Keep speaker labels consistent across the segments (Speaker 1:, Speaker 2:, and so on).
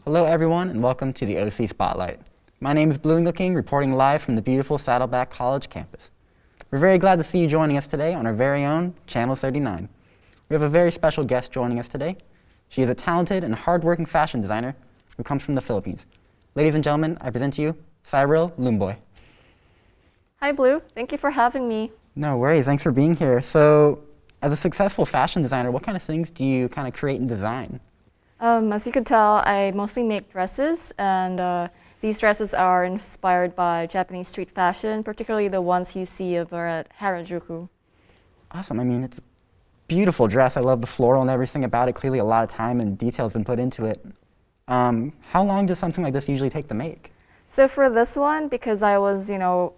Speaker 1: Hello everyone and welcome to the OC Spotlight. My name is Blue King, reporting live from the beautiful Saddleback College campus. We're very glad to see you joining us today on our very own Channel 39. We have a very special guest joining us today. She is a talented and hardworking fashion designer who comes from the Philippines. Ladies and gentlemen, I present to you Cyril Lumboy.
Speaker 2: Hi Blue, thank you for having me.
Speaker 1: No worries, thanks for being here. So, as a successful fashion designer, what kind of things do you kind of create and design?
Speaker 2: As you could tell, I mostly make dresses, and these dresses are inspired by Japanese street fashion, particularly the ones you see over at Harajuku.
Speaker 1: Awesome. I mean, it's a beautiful dress. I love the floral and everything about it. Clearly a lot of time and detail has been put into it. How long does something like this usually take to make?
Speaker 2: So for this one, because I was,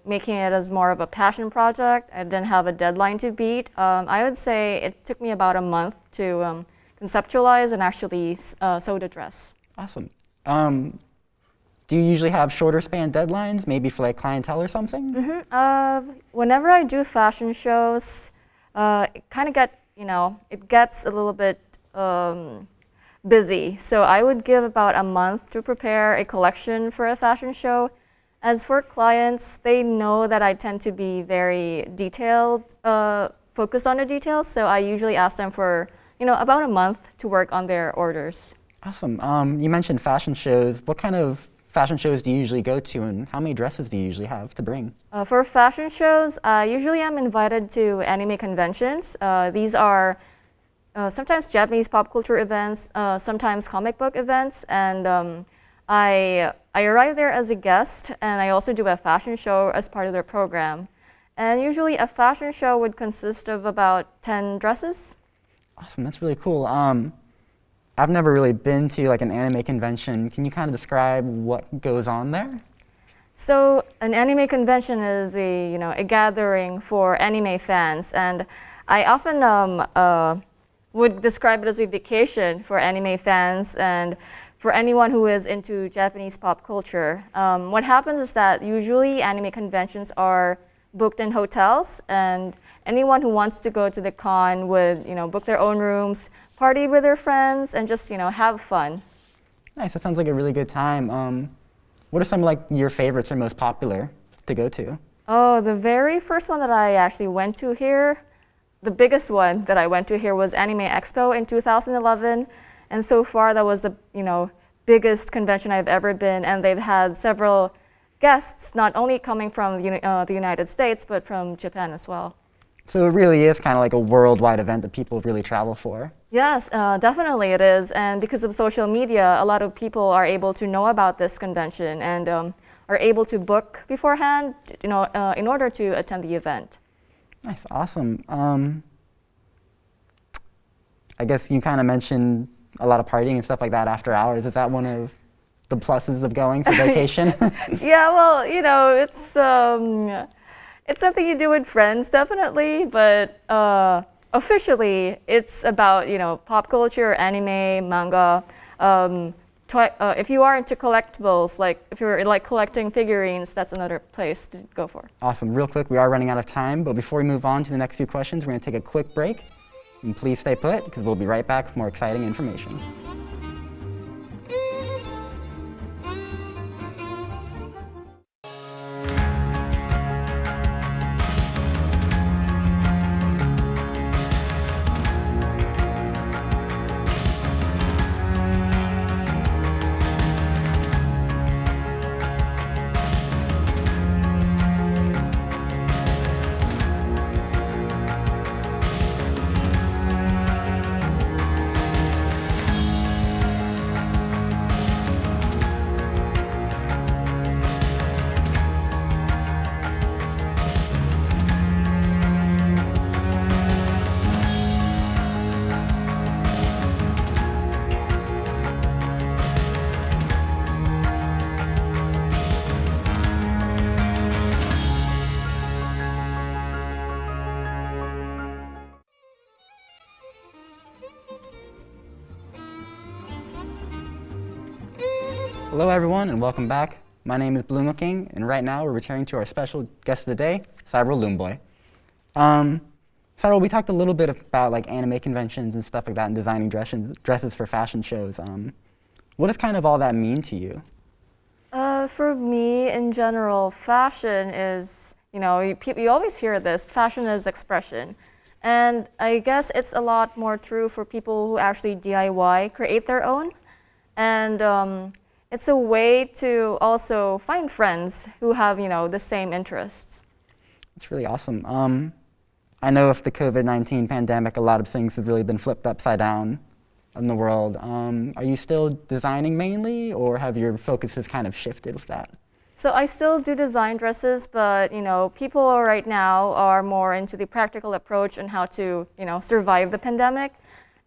Speaker 2: making it as more of a passion project, I didn't have a deadline to beat, I would say it took me about a month to conceptualize and actually sew the dress.
Speaker 1: Awesome. Do you usually have shorter span deadlines, maybe for like clientele or something?
Speaker 2: Mm-hmm. Whenever I do fashion shows, it kind of it gets a little bit busy. So I would give about a month to prepare a collection for a fashion show. As for clients, they know that I tend to be very detailed, focused on the details. So I usually ask them for about a month to work on their orders.
Speaker 1: Awesome. You mentioned fashion shows. What kind of fashion shows do you usually go to, and how many dresses do you usually have to bring?
Speaker 2: For fashion shows, usually I'm invited to anime conventions. These are sometimes Japanese pop culture events, sometimes comic book events, and I arrive there as a guest, and I also do a fashion show as part of their program. And usually a fashion show would consist of about 10 dresses.
Speaker 1: Awesome, that's really cool. I've never really been to like an anime convention. Can you kind of describe what goes on there?
Speaker 2: So an anime convention is a gathering for anime fans, and I often would describe it as a vacation for anime fans and for anyone who is into Japanese pop culture. What happens is that usually anime conventions are booked in hotels, and anyone who wants to go to the con would book their own rooms, party with their friends, and just have fun.
Speaker 1: Nice, that sounds like a really good time. What are some like your favorites or most popular to go to?
Speaker 2: Oh, the very first one that I actually went to here, the biggest one that I went to here was Anime Expo in 2011, and so far that was the biggest convention I've ever been, and they've had several guests, not only coming from the United States, but from Japan as well.
Speaker 1: So it really is kind of like a worldwide event that people really travel for.
Speaker 2: Yes, definitely it is. And because of social media, a lot of people are able to know about this convention and are able to book beforehand, in order to attend the event.
Speaker 1: Nice, awesome. I guess you kind of mentioned a lot of partying and stuff like that after hours. Is that one of the pluses of going for vacation?
Speaker 2: Yeah, well, it's something you do with friends, definitely, but officially, it's about pop culture, anime, manga. If you are into collectibles, like if you're like collecting figurines, that's another place to go for.
Speaker 1: Awesome. Real quick, we are running out of time, but before we move on to the next few questions, we're going to take a quick break. And please stay put, because we'll be right back with more exciting information. Hello everyone and welcome back. My name is Blue King, and right now we're returning to our special guest of the day, Cyril Lumboy. Cyril, we talked a little bit about like anime conventions and stuff like that and designing dresses for fashion shows. What does kind of all that mean to you?
Speaker 2: For me, in general, fashion is, you always hear this, fashion is expression. And I guess it's a lot more true for people who actually DIY, create their own. And it's a way to also find friends who have, the same interests.
Speaker 1: It's really awesome. I know with the COVID-19 pandemic, a lot of things have really been flipped upside down in the world. Are you still designing mainly, or have your focuses kind of shifted with that?
Speaker 2: So I still do design dresses, but people right now are more into the practical approach and how to survive the pandemic.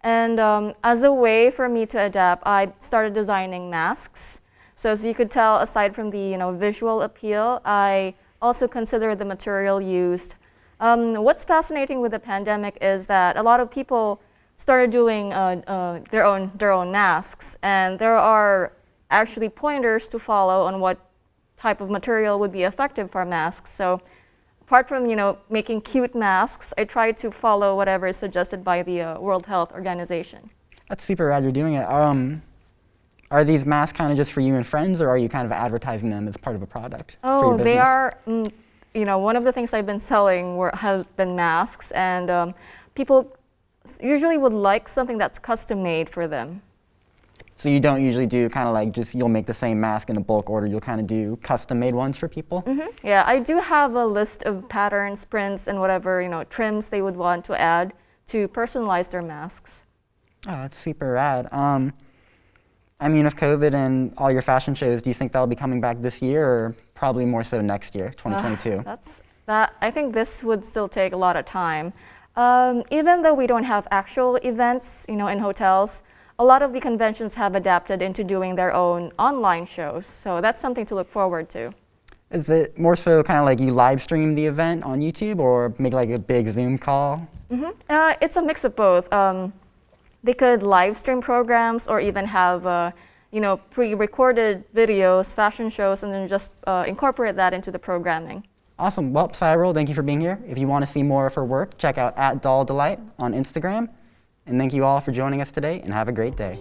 Speaker 2: And as a way for me to adapt, I started designing masks. So as you could tell, aside from the visual appeal, I also consider the material used. What's fascinating with the pandemic is that a lot of people started doing their own masks, and there are actually pointers to follow on what type of material would be effective for masks. So apart from making cute masks, I try to follow whatever is suggested by the World Health Organization.
Speaker 1: That's super rad you're doing it. Are these masks kind of just for you and friends, or are you kind of advertising them as part of a product for your business?
Speaker 2: They are, one of the things I've been selling have been masks, and people usually would like something that's custom made for them.
Speaker 1: So you don't usually do kind of like just you'll make the same mask in a bulk order, you'll kind of do custom made ones for people?
Speaker 2: Mm-hmm. Yeah, I do have a list of patterns, prints, and whatever trims they would want to add to personalize their masks.
Speaker 1: Oh, that's super rad. I mean, with COVID and all your fashion shows, do you think that'll be coming back this year, or probably more so next year, 2022?
Speaker 2: I think this would still take a lot of time. Even though we don't have actual events, in hotels, a lot of the conventions have adapted into doing their own online shows. So that's something to look forward to.
Speaker 1: Is it more so kind of like you live stream the event on YouTube, or make like a big Zoom call?
Speaker 2: Mm-hmm. It's a mix of both. They could live stream programs, or even have pre-recorded videos, fashion shows, and then just incorporate that into the programming.
Speaker 1: Awesome. Well, Cyril, thank you for being here. If you want to see more of her work, check out @DollDelight on Instagram. And thank you all for joining us today, and have a great day.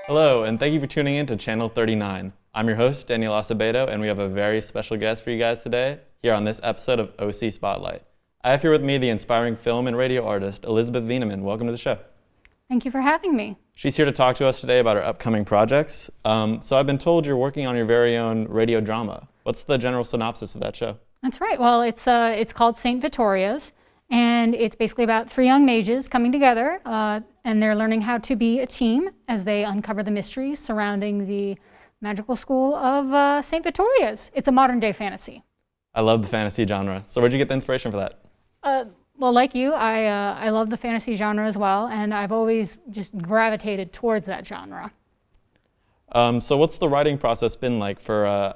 Speaker 3: Hello, and thank you for tuning in to Channel 39. I'm your host, Daniel Acevedo, and we have a very special guest for you guys today here on this episode of OC Spotlight. I have here with me the inspiring film and radio artist, Elizabeth Wieneman. Welcome to the show.
Speaker 4: Thank you for having me.
Speaker 3: She's here to talk to us today about her upcoming projects. So I've been told you're working on your very own radio drama. What's the general synopsis of that show?
Speaker 4: That's right. Well, it's called St. Victoria's, and it's basically about three young mages coming together, and they're learning how to be a team as they uncover the mysteries surrounding the magical school of St. Victoria's. It's a modern-day fantasy.
Speaker 3: I love the fantasy genre. So where'd you get the inspiration for that?
Speaker 4: Well, like you, I love the fantasy genre as well, and I've always just gravitated towards that genre.
Speaker 3: So what's the writing process been like for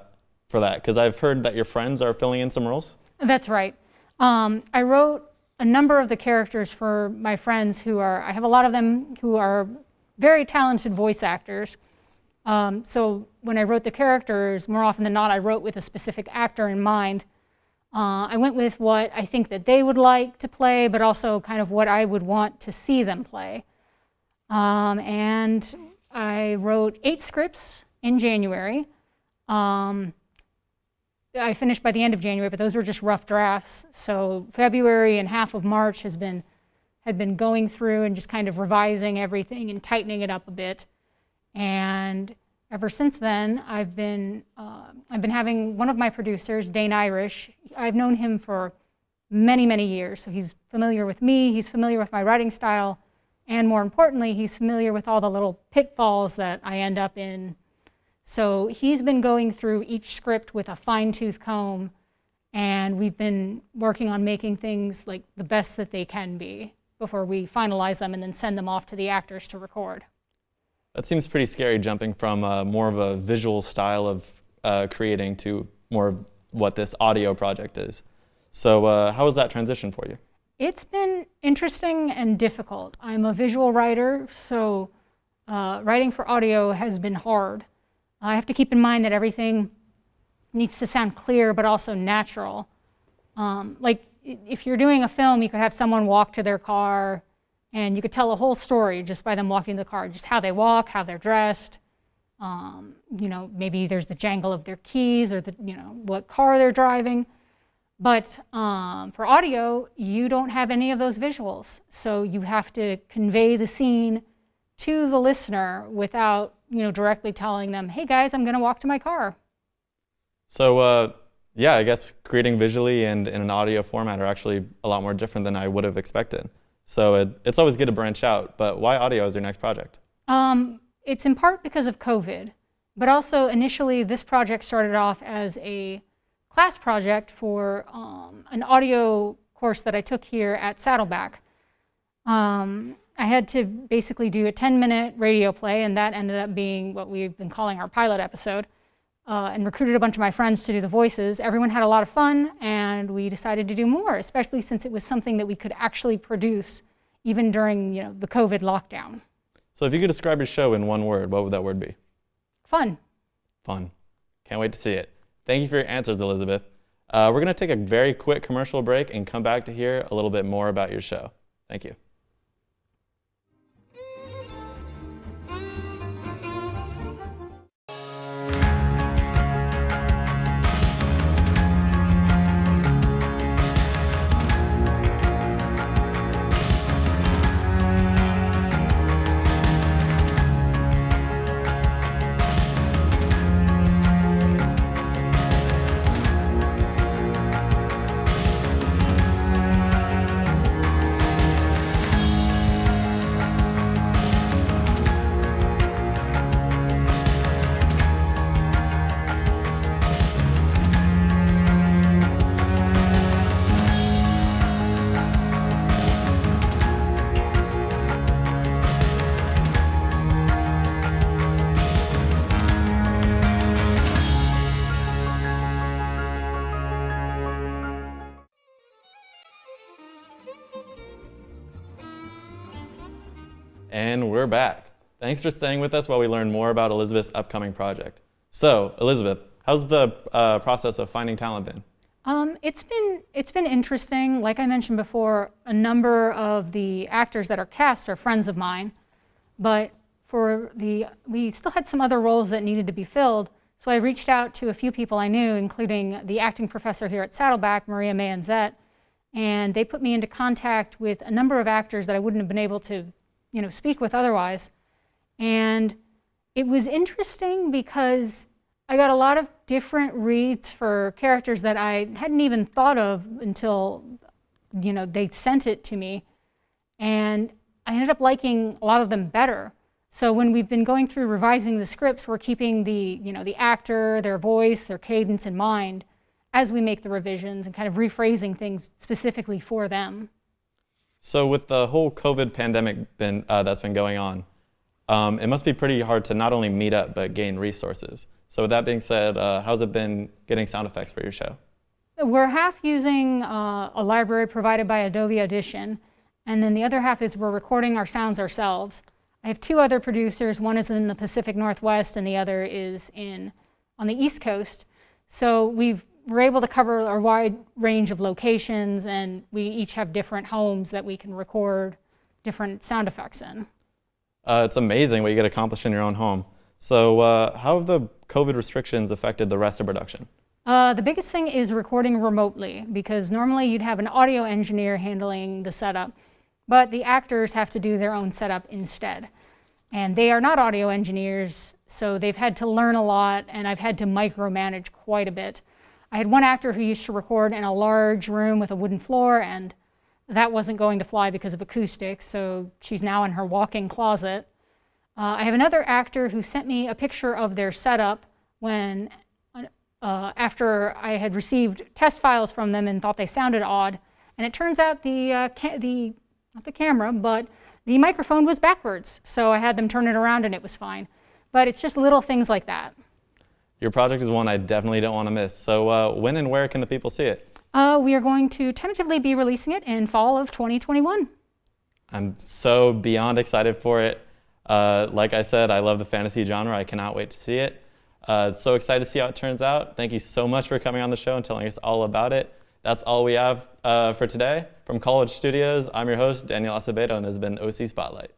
Speaker 3: that? Because I've heard that your friends are filling in some roles.
Speaker 4: That's right. I wrote a number of the characters for my friends I have a lot of them who are very talented voice actors. So when I wrote the characters, more often than not, I wrote with a specific actor in mind. I went with what I think that they would like to play, but also kind of what I would want to see them play. And I wrote 8 scripts in January. I finished by the end of January, but those were just rough drafts. So February and half of March had been going through and just kind of revising everything and tightening it up a bit. And ever since then, I've been having one of my producers, Dane Irish. I've known him for many, many years. So he's familiar with me, he's familiar with my writing style, and more importantly, he's familiar with all the little pitfalls that I end up in. So he's been going through each script with a fine-tooth comb, and we've been working on making things like the best that they can be. before we finalize them and then send them off to the actors to record.
Speaker 3: That seems pretty scary, jumping from more of a visual style of creating to more of what this audio project is. So how was that transition for you?
Speaker 4: It's been interesting and difficult. I'm a visual writer, so writing for audio has been hard. I have to keep in mind that everything needs to sound clear but also natural. Like if you're doing a film, you could have someone walk to their car and you could tell a whole story just by them walking to the car, just how they walk, how they're dressed. You know, maybe there's the jangle of their keys or the, you know, what car they're driving. But for audio, you don't have any of those visuals. So you have to convey the scene to the listener without, you know, directly telling them, hey guys, I'm gonna walk to my car.
Speaker 3: So yeah, I guess creating visually and in an audio format are actually a lot more different than I would have expected. So it's always good to branch out, but why audio as your next project?
Speaker 4: It's in part because of COVID, but also initially this project started off as a class project for an audio course that I took here at Saddleback. I had to basically do a 10-minute radio play, and that ended up being what we've been calling our pilot episode, and recruited a bunch of my friends to do the voices. Everyone had a lot of fun, and we decided to do more, especially since it was something that we could actually produce even during, you know, the COVID lockdown.
Speaker 3: So if you could describe your show in one word, what would that word be?
Speaker 4: Fun.
Speaker 3: Fun. Can't wait to see it. Thank you for your answers, Elizabeth. We're going to take a very quick commercial break and come back to hear a little bit more about your show. Thank you. And we're back. Thanks for staying with us while we learn more about Elizabeth's upcoming project. So, Elizabeth, how's the process of finding talent been?
Speaker 4: It's been interesting. Like I mentioned before, a number of the actors that are cast are friends of mine, but we still had some other roles that needed to be filled. So I reached out to a few people I knew, including the acting professor here at Saddleback, Maria Mayanzette, and they put me into contact with a number of actors that I wouldn't have been able to, you know, speak with otherwise. And it was interesting because I got a lot of different reads for characters that I hadn't even thought of until, you know, they sent it to me. And I ended up liking a lot of them better. So when we've been going through revising the scripts, we're keeping the, you know, the actor, their voice, their cadence in mind as we make the revisions and kind of rephrasing things specifically for them.
Speaker 3: So with the whole COVID pandemic that's been going on, it must be pretty hard to not only meet up, but gain resources. So with that being said, how's it been getting sound effects for your show?
Speaker 4: We're half using a library provided by Adobe Audition, and then the other half is we're recording our sounds ourselves. I have two other producers. One is in the Pacific Northwest, and the other is on the East Coast. So we're able to cover a wide range of locations, and we each have different homes that we can record different sound effects in.
Speaker 3: It's amazing what you get accomplished in your own home. So how have the COVID restrictions affected the rest of production?
Speaker 4: The biggest thing is recording remotely, because normally you'd have an audio engineer handling the setup, but the actors have to do their own setup instead. And they are not audio engineers, so they've had to learn a lot, and I've had to micromanage quite a bit. I had one actor who used to record in a large room with a wooden floor, and that wasn't going to fly because of acoustics, so she's now in her walk-in closet. I have another actor who sent me a picture of their setup when, after I had received test files from them and thought they sounded odd, and it turns out the not the camera, but the microphone was backwards. So I had them turn it around and it was fine. But it's just little things like that.
Speaker 3: Your project is one I definitely don't want to miss. So when and where can the people see it?
Speaker 4: We are going to tentatively be releasing it in fall of 2021.
Speaker 3: I'm so beyond excited for it. Like I said, I love the fantasy genre. I cannot wait to see it. So excited to see how it turns out. Thank you so much for coming on the show and telling us all about it. That's all we have for today. From College Studios, I'm your host, Daniel Acevedo, and this has been OC Spotlight.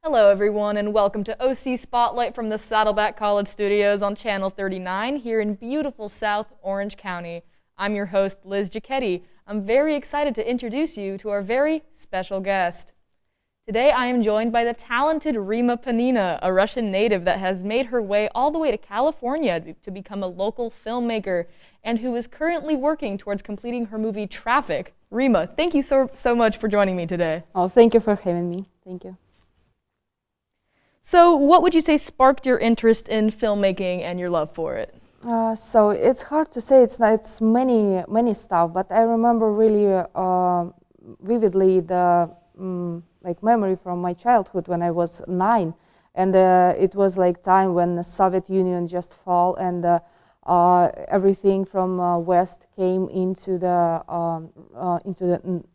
Speaker 5: Hello everyone and welcome to OC Spotlight from the Saddleback College studios on Channel 39 here in beautiful South Orange County. I'm your host, Liz Giacchetti. I'm very excited to introduce you to our very special guest. Today I am joined by the talented Rima Panina, a Russian native that has made her way all the way to California to become a local filmmaker and who is currently working towards completing her movie Traffic. Rima, thank you so much for joining me today.
Speaker 6: Oh, thank you for having me. Thank you.
Speaker 5: So what would you say sparked your interest in filmmaking and your love for it?
Speaker 6: So it's hard to say. It's many stuff, but I remember really vividly the like memory from my childhood when I was 9, and it was like time when the Soviet Union just fell and everything from West came into the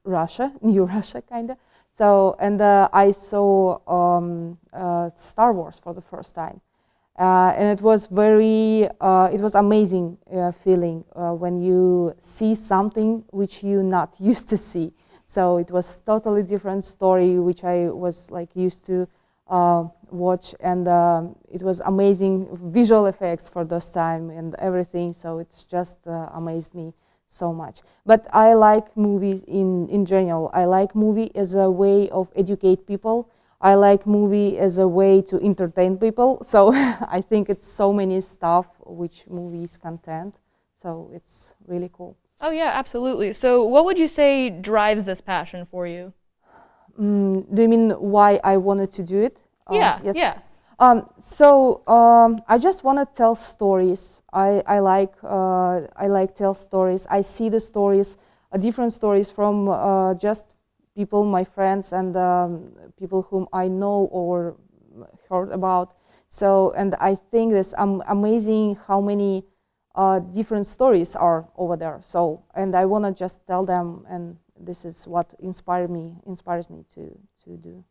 Speaker 6: Russia, new Russia kind of. So, and I saw Star Wars for the first time. And it was it was amazing feeling when you see something which you not used to see. So it was totally different story which I was like used to watch, and it was amazing visual effects for those time and everything. So it's just amazed me so much. But I like movies in general. I like movie as a way of educate people. I like movie as a way to entertain people. So I think it's so many stuff which movies content. So it's really cool.
Speaker 5: Oh yeah, absolutely. So what would you say drives this passion for you?
Speaker 6: Do you mean why I wanted to do it?
Speaker 5: Yes.
Speaker 6: Yeah. I just want to tell stories. I like tell stories. I see the stories, different stories from just people, my friends, and people whom I know or heard about. So, and I think it's amazing how many different stories are over there. So, and I want to just tell them, and this is what inspires me to do.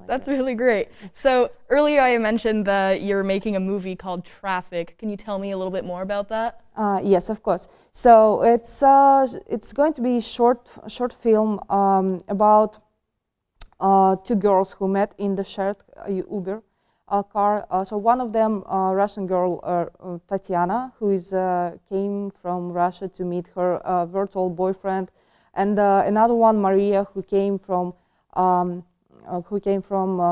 Speaker 5: That's really great. So earlier I mentioned that you're making a movie called Traffic. Can you tell me a little bit more about that?
Speaker 6: Yes, of course. So it's going to be a short film about two girls who met in the shared Uber car. So one of them, Russian girl Tatiana, who came from Russia to meet her virtual boyfriend, and another one, Maria, who came from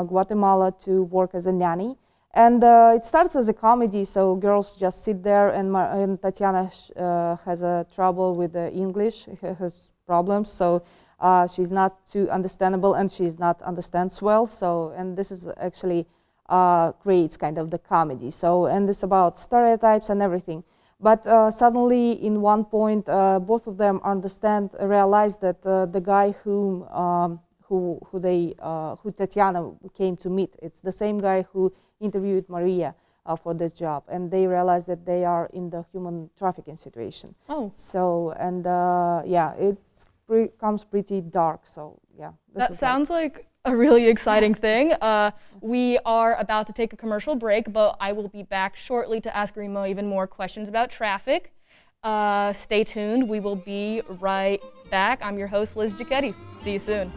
Speaker 6: Guatemala to work as a nanny. And it starts as a comedy, so girls just sit there, and Tatiana has a trouble with the English, has problems, so she's not too understandable, and she's not understands well. So, and this is actually creates kind of the comedy. So, and it's about stereotypes and everything. But suddenly, in one point, both of them realize that the guy who Tatiana came to meet, it's the same guy who interviewed Maria for this job, and they realize that they are in the human trafficking situation. Oh. So, and yeah, it becomes pretty dark. So, yeah.
Speaker 5: That sounds like a really exciting thing. We are about to take a commercial break, but I will be back shortly to ask Rima even more questions about Traffic. Stay tuned. We will be right back. I'm your host, Liz Giacchetti. See you soon.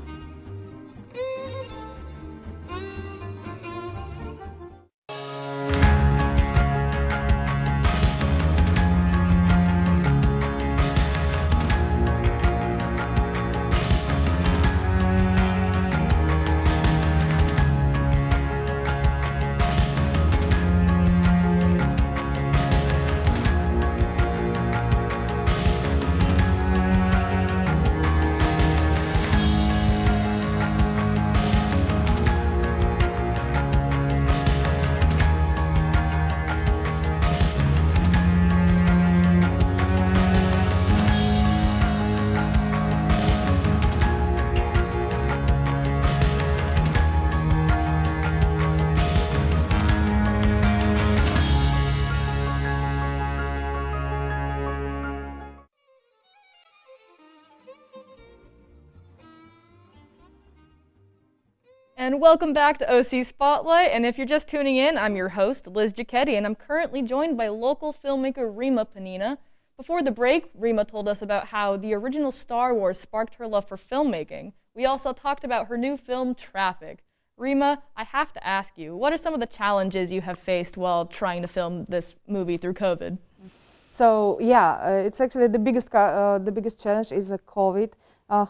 Speaker 5: And welcome back to OC Spotlight. And if you're just tuning in, I'm your host, Liz Giacchetti, and I'm currently joined by local filmmaker Rima Panina. Before the break, Rima told us about how the original Star Wars sparked her love for filmmaking. We also talked about her new film, Traffic. Rima, I have to ask you, what are some of the challenges you have faced while trying to film this movie through COVID?
Speaker 6: So yeah, it's actually the biggest challenge is COVID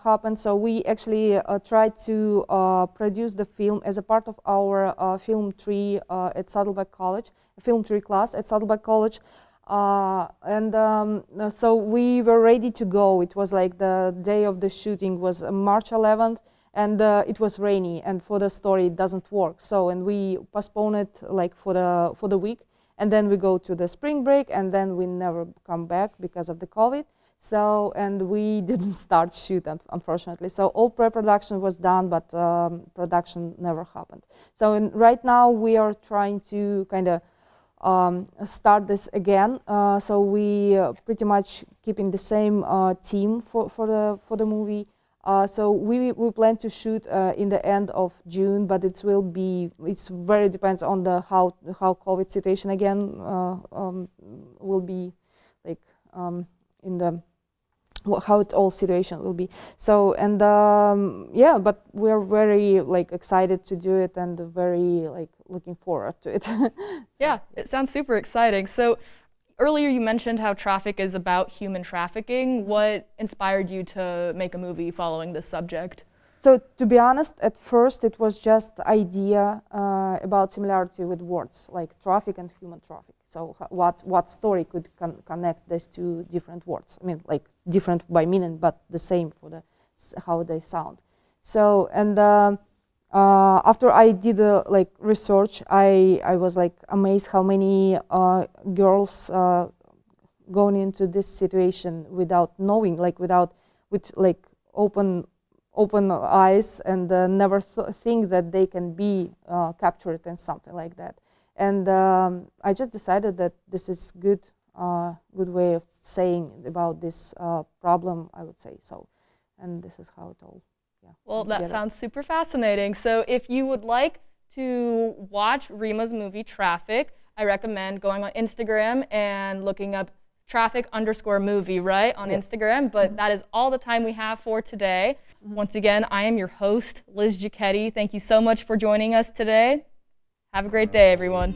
Speaker 6: happened. So we actually tried to produce the film as a part of our film tree at Saddleback College, film tree class at Saddleback College. So we were ready to go. It was like the day of the shooting was March 11th, and it was rainy, and for the story it doesn't work. So and we postponed it like for the week. And then we go to the spring break, and then we never come back because of the COVID. So, and we didn't start shoot, unfortunately. So all pre-production was done, but production never happened. So right now we are trying to kind of start this again. So we pretty much keeping the same team for the movie. So we plan to shoot in the end of June, but it's very depends on the how COVID situation again will be like in the how it all situation will be. So and yeah, but we're very like excited to do it and very like looking forward to it. So,
Speaker 5: yeah, it sounds super exciting. So earlier you mentioned how Traffic is about human trafficking. What inspired you to make a movie following this subject?
Speaker 6: So to be honest, at first it was just the idea about similarity with words like traffic and human traffic. So what story could connect these two different words? I mean, like different by meaning, but the same for how they sound. So and after I did like research, I was like amazed how many girls going into this situation without knowing, like with like open eyes and never think that they can be captured and something like that. And I just decided that this is good way of saying about this problem, I would say so. And this is how it all. Yeah,
Speaker 5: well, that sounds super fascinating. So if you would like to watch Rima's movie Traffic, I recommend going on Instagram and looking up Traffic_movie, right, on Instagram. But that is all the time we have for today. Once again, I am your host, Liz Giacchetti. Thank you so much for joining us today. Have a great day, everyone.